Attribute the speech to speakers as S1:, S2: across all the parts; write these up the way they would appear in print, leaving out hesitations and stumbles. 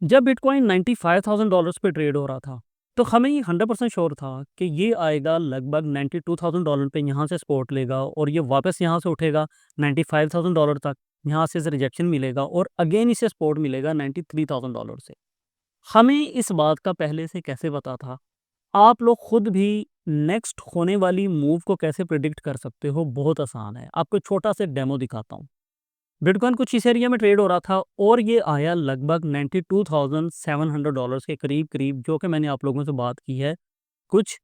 S1: जब बिटकॉइन $95,000 पे ट्रेड हो रहा था, तो हमें ये 100% श्योर था कि ये आएगा लगभग $92,000 पे, यहाँ से सपोर्ट लेगा और ये वापस यहाँ से उठेगा $95,000 तक। यहाँ से इसे रिजेक्शन मिलेगा और अगेन इसे सपोर्ट मिलेगा $93,000 से। हमें इस बात का पहले से कैसे पता था? आप लोग खुद भी नेक्स्ट होने वाली मूव को कैसे प्रिडिक्ट कर सकते हो? बहुत आसान है। आपको एक छोटा सा डेमो दिखाता हूँ। बिटकॉइन कुछ इस एरिया में ट्रेड हो रहा था और ये आया लगभग $92,700 के करीब करीब, जो कि मैंने आप लोगों से बात की है कुछ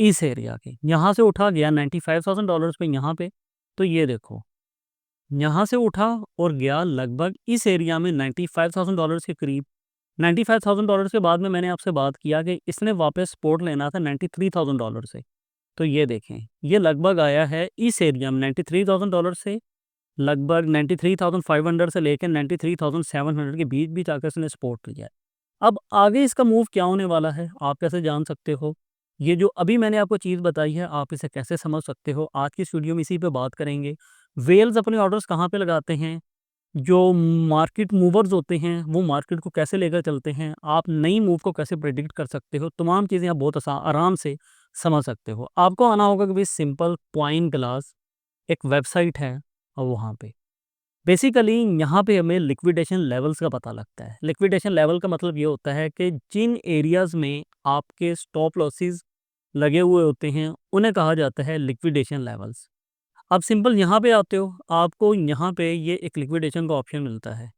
S1: इस एरिया के। यहाँ से उठा गया $95,000 पे यहाँ पे। तो ये देखो, यहाँ से उठा और गया लगभग इस एरिया में $95,000 के करीब। $95,000 के बाद में मैंने आपसे बात किया कि इसने वापस सपोर्ट लेना था $93,000 से। तो ये देखें, ये लगभग आया है इस एरिया में $93,000 से लगभग 93,500 से लेकर 93,700 के बीच बीच आकर इसने सपोर्ट लिया है। अब आगे इसका मूव क्या होने वाला है, आप कैसे जान सकते हो? ये जो अभी मैंने आपको चीज़ बताई है, आप इसे कैसे समझ सकते हो? आज की इस वीडियो में इसी पे बात करेंगे। व्हेल्स अपने ऑर्डर्स कहाँ पे लगाते हैं? जो मार्केट मूवर्स होते हैं, वो मार्केट को कैसे लेकर चलते हैं? आप नई मूव को कैसे प्रेडिक्ट कर सकते हो? तमाम चीज़ें आप बहुत आराम से समझ सकते हो। आपको आना होगा कि भाई सिंपल पॉइंट ग्लास एक वेबसाइट है और वहाँ पे बेसिकली यहाँ पे हमें लिक्विडेशन लेवल्स का पता लगता है। लिक्विडेशन लेवल का मतलब ये होता है कि जिन एरियाज़ में आपके स्टॉप लॉसेस लगे हुए होते हैं, उन्हें कहा जाता है लिक्विडेशन लेवल्स। अब सिंपल यहाँ पे आते हो, आपको यहाँ पे ये एक लिक्विडेशन का ऑप्शन मिलता है।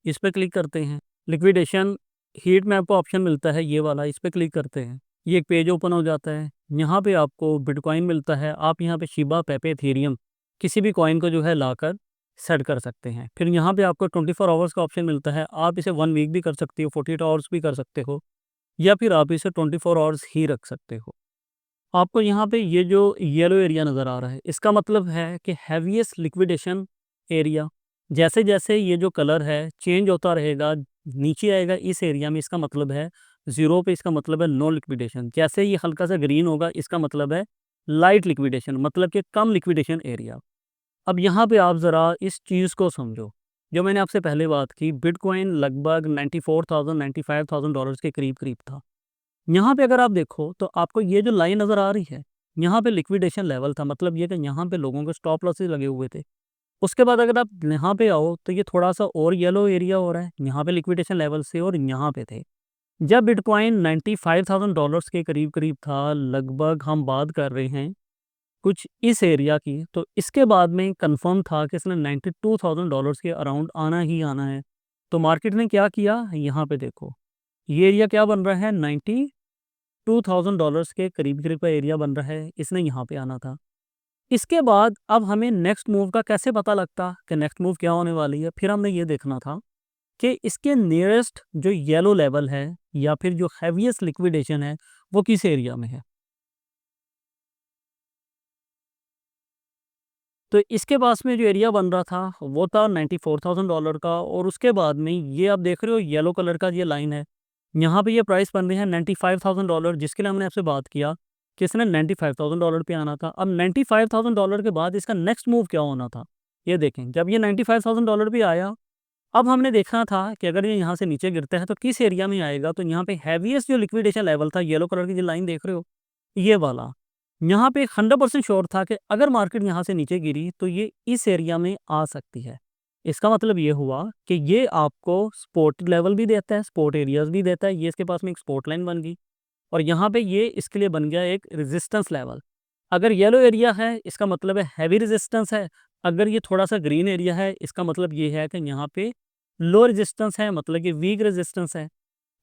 S1: इस पे क्लिक करते हैं, लिक्विडेशन हीट मैप का ऑप्शन मिलता है, ये वाला, इस पे क्लिक करते हैं। ये एक पेज ओपन हो जाता है। यहाँ पे आपको बिटकॉइन मिलता है। आप यहाँ पे शिबा, पेपे, इथेरियम किसी भी कॉइन को जो है लाकर सेट कर सकते हैं। फिर यहाँ पे आपको 24 आवर्स का ऑप्शन मिलता है। आप इसे 1 वीक भी कर सकते हो, 48 आवर्स भी कर सकते हो, या फिर आप इसे 24 आवर्स ही रख सकते हो। आपको यहाँ पे ये जो येलो एरिया नज़र आ रहा है, इसका मतलब है कि हैवीएस्ट लिक्विडेशन एरिया। जैसे जैसे ये जो कलर है चेंज होता रहेगा, नीचे आएगा इस एरिया में, इसका मतलब है ज़ीरो पे, इसका मतलब है नो लिक्विडेशन। जैसे ये हल्का सा ग्रीन होगा, इसका मतलब है लाइट लिक्विडेशन, मतलब कि कम लिक्विडेशन एरिया। अब यहाँ पे आप ज़रा इस चीज़ को समझो, जो मैंने आपसे पहले बात की, बिटकॉइन लगभग 94,000 $95,000 के करीब करीब था। यहाँ पे अगर आप देखो तो आपको ये जो लाइन नज़र आ रही है, यहाँ पे लिक्विडेशन लेवल था, मतलब ये कि यहाँ पे लोगों के स्टॉप लॉसेस लगे हुए थे। उसके बाद अगर आप यहाँ पे आओ तो ये थोड़ा सा और येलो एरिया हो रहा है, यहाँ पे लिक्विडेशन लेवल से और यहाँ पे थे। जब बिटकॉइन $95,000 के करीब करीब था, लगभग हम बात कर रहे हैं कुछ इस एरिया की, तो इसके बाद में कंफर्म था कि इसने $92,000 के अराउंड आना ही आना है। तो मार्केट ने क्या किया, यहाँ पे देखो, ये एरिया क्या बन रहा है, $92,000 के करीब करीब का एरिया बन रहा है, इसने यहाँ पे आना था। इसके बाद अब हमें नेक्स्ट मूव का कैसे पता लगता कि नेक्स्ट मूव क्या होने वाली है? फिर हमने ये देखना था कि इसके नियरेस्ट जो येलो लेवल है या फिर जो हैवीएस्ट लिक्विडेशन है, वो किस एरिया में है। तो इसके पास में जो एरिया बन रहा था वो था $94,000 का, और उसके बाद में ये आप देख रहे हो येलो कलर का ये लाइन है, यहाँ पे ये प्राइस बन रही है $95,000, जिसके लिए हमने आपसे बात किया कि इसने $95,000 पे आना था। अब $95,000 के बाद इसका नेक्स्ट मूव क्या होना था, ये देखें। जब ये $95,000 पे आया, अब हमने देखना था कि अगर ये यहाँ से नीचे गिरता है तो किस एरिया में आएगा। तो यहाँ पे हैवीएस्ट जो लिक्विडेशन लेवल था, येलो कलर की जो लाइन देख रहे हो, ये वाला, यहाँ पे 100% श्योर था कि अगर मार्केट यहाँ से नीचे गिरी तो ये इस एरिया में आ सकती है। इसका मतलब ये हुआ कि ये आपको सपोर्ट लेवल भी देता है, सपोर्ट एरियाज भी देता है। ये इसके पास में एक सपोर्ट लाइन बन गई और यहाँ पे ये इसके लिए बन गया एक रेजिस्टेंस लेवल। अगर येलो एरिया है, इसका मतलब है हैवी रेजिस्टेंस है। अगर ये थोड़ा सा ग्रीन एरिया है, इसका मतलब ये है कि यहाँ पे लो रेजिस्टेंस है, मतलब कि वीक रेजिस्टेंस है।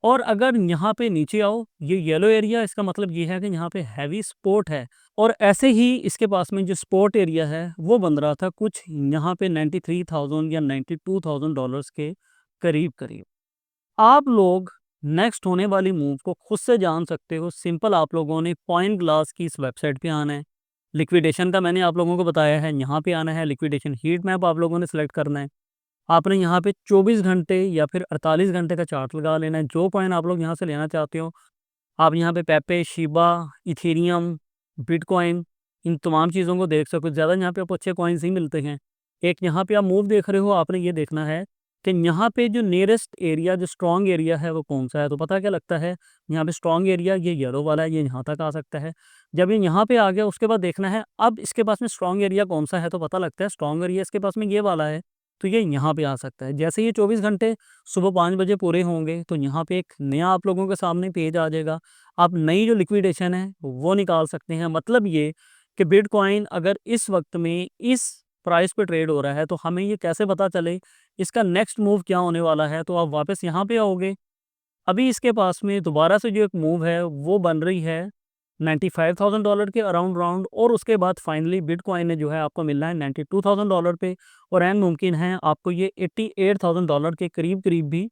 S1: और अगर यहाँ पे नीचे आओ, ये येलो एरिया, इसका मतलब ये है कि यहाँ पे हैवी सपोर्ट है। और ऐसे ही इसके पास में जो सपोर्ट एरिया है वो बन रहा था कुछ यहाँ पे 93,000 या $92,000 के करीब करीब। आप लोग नेक्स्ट होने वाली मूव को खुद से जान सकते हो। सिंपल, आप लोगों ने पॉइंट ग्लास की इस वेबसाइट पे आना है। लिक्विडेशन का मैंने आप लोगों को बताया है, यहाँ पे आना है। लिक्विडेशन हीट मैप आप लोगों ने सेलेक्ट करना है। आपने यहाँ पे 24 घंटे या फिर 48 घंटे का चार्ट लगा लेना है। जो कॉइन आप लोग यहाँ से लेना चाहते हो, आप यहाँ पे पेपे, शिबा, इथेरियम, बिटकॉइन, इन तमाम चीज़ों को देख सको। ज़्यादा यहाँ पे आपको अच्छे कॉइन्स ही मिलते हैं। एक यहाँ पे आप मूव देख रहे हो, आपने ये देखना है कि यहाँ पे जो नियरेस्ट एरिया जो स्ट्रॉन्ग एरिया है वो कौन सा है, तो पता क्या लगता है, यहाँ पे स्ट्रॉन्ग एरिया ये येलो वाला है, ये यहाँ तक आ सकता है। जब ये यहाँ पे आ गया उसके बाद देखना है अब इसके पास में स्ट्रॉन्ग एरिया कौन सा है, तो पता लगता है स्ट्रॉन्ग एरिया इसके पास में ये वाला है, तो ये यहाँ पे आ सकता है। जैसे ये 24 घंटे सुबह 5 बजे पूरे होंगे तो यहाँ पे एक नया आप लोगों के सामने पेज आ जाएगा, आप नई जो लिक्विडेशन है वो निकाल सकते हैं। मतलब ये कि बिटकॉइन अगर इस वक्त में इस प्राइस पे ट्रेड हो रहा है तो हमें ये कैसे पता चले इसका नेक्स्ट मूव क्या होने वाला है, तो आप वापस यहाँ पे आओगे। अभी इसके पास में दोबारा से जो एक मूव है वो बन रही है $95,000 के अराउंड राउंड, और उसके बाद फाइनली बिटकॉइन ने जो है आपको मिलना है $92,000 पे, और एन मुमकिन है आपको ये $88,000 के करीब करीब भी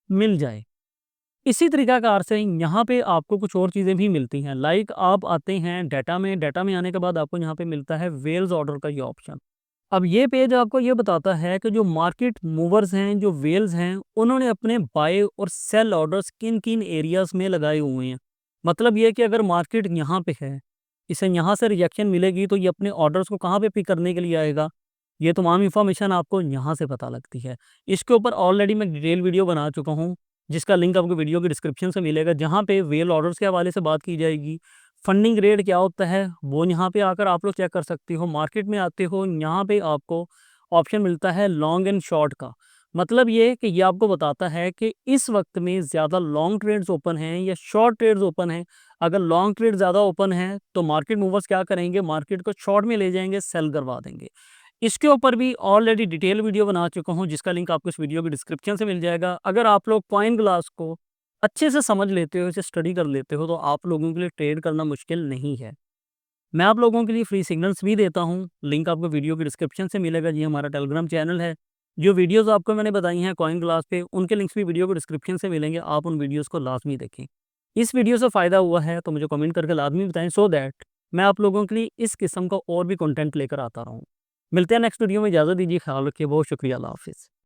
S1: मिल जाए। इसी तरीक़ाकार से यहाँ पे आपको कुछ और चीज़ें भी मिलती हैं, लाइक आप आते हैं डाटा में, डाटा में आने के बाद आपको यहाँ पे मिलता है वेल्स ऑर्डर का ये ऑप्शन। अब ये पेज आपको ये बताता है कि जो मार्केट मूवर्स हैं, जो वेल्स हैं, उन्होंने अपने बाय और सेल ऑर्डर्स किन-किन एरियाज़ में लगाए हुए हैं। मतलब ये है कि अगर मार्केट यहाँ पे है, इसे यहाँ से रिजेक्शन मिलेगी तो ये अपने ऑर्डर्स को कहाँ पे पिक करने के लिए आएगा, ये तमाम इन्फॉर्मेशन आपको यहाँ से पता लगती है। इसके ऊपर ऑलरेडी मैं डिटेल वीडियो बना चुका हूँ, जिसका लिंक आपको वीडियो की डिस्क्रिप्शन से मिलेगा, जहाँ पे वेल ऑर्डर्स के हवाले से बात की जाएगी। फंडिंग रेट क्या होता है वो यहाँ पे आकर आप लोग चेक कर सकते हो। मार्केट में आते हो, यहाँ पे आपको ऑप्शन मिलता है लॉन्ग एंड शॉर्ट का। मतलब ये कि ये आपको बताता है कि इस वक्त में ज़्यादा लॉन्ग ट्रेड्स ओपन हैं या शॉर्ट ट्रेड्स ओपन हैं। अगर लॉन्ग ट्रेड ज़्यादा ओपन है तो मार्केट मूवर्स क्या करेंगे, मार्केट को शॉर्ट में ले जाएंगे, सेल करवा देंगे। इसके ऊपर भी ऑलरेडी डिटेल वीडियो बना चुका हूँ, जिसका लिंक आपको इस वीडियो की डिस्क्रिप्शन से मिल जाएगा। अगर आप लोग कॉइन ग्लास को अच्छे से समझ लेते हो, इसे स्टडी कर लेते हो, तो आप लोगों के लिए ट्रेड करना मुश्किल नहीं है। मैं आप लोगों के लिए फ्री सिग्नल्स भी देता हूँ, लिंक आपको वीडियो की डिस्क्रिप्शन से मिलेगा। ये हमारा टेलीग्राम चैनल है। जो वीडियोज़ आपको मैंने बताई हैं कॉइन ग्लास पे, उनके लिंक्स भी वीडियो को डिस्क्रिप्शन से मिलेंगे, आप उन वीडियोज़ को लाज़मी देखें। इस वीडियो से फ़ायदा हुआ है तो मुझे कमेंट करके लाज़मी बताएँ, सो दैट मैं आप लोगों के लिए इस किस्म का और भी कंटेंट लेकर आता रहूँ। मिलते हैं नेक्स्ट वीडियो में, इजाज़त दीजिए, ख्याल रखिए, बहुत शुक्रिया, अल्लाह हाफ़िज़।